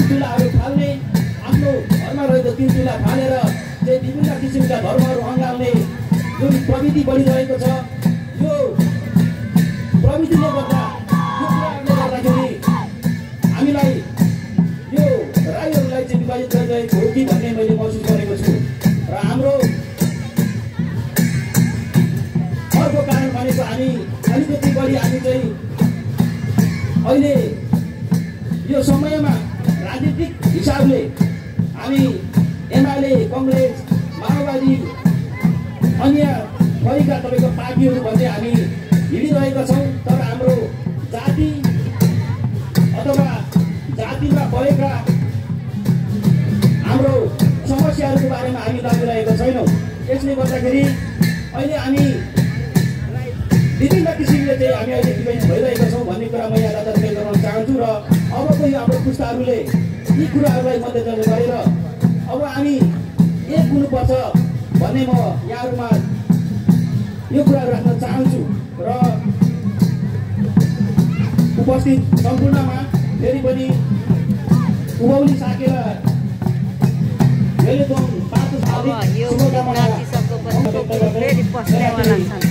चुल्हाहरू फाल्ने, आफ्नो घरमा रहेको ती चुल्हा फालेर चाहिँ विभिन्न किसिमका धर्महरू अँगाल्ने जुन प्रविधि बढिरहेको छ, यो प्रविधिले गर्दा यो कुराहरूले गर्दाखेरि हामीलाई यो राईहरूलाई चाहिँ विभाजित गरिरहेको हो कि भन्ने मैले महसुस गरेको छु। र हाम्रो अर्को कारण भनेको हामी अलिकति बढी हामी चाहिँ अहिले यो समयमा राजनीतिक हिसाबले हामी एमाले, कङ्ग्रेस, माओवादी, अन्य थरीका तपाईँको पार्टीहरू भन्ने हामी हिँडिरहेका छौँ। तर हाम्रो जाति अथवा जातिमा भएका हाम्रो समस्याहरूको बारेमा हामी दाबिरहेका छैनौँ। यसले गर्दाखेरि अहिले हामी विभिन्न किसिमले चाहिँ हामी अहिले विभाजित भइरहेका छौँ भन्ने कुरा म यहाँलाई जानकारी गराउन चाहन्छु। र अबको यो हाम्रो पुस्ताहरूले यी कुराहरूलाई मध्यनजर गरेर अब हामी एक हुनुपर्छ भन्ने म यहाँहरूमा यो कुराहरू राख्न चाहन्छु। र उपस्थित सम्पूर्णमा फेरि पनि उभौली साकेर अब यो नातिसकेपछि फेरि पस्नेवाला छन्।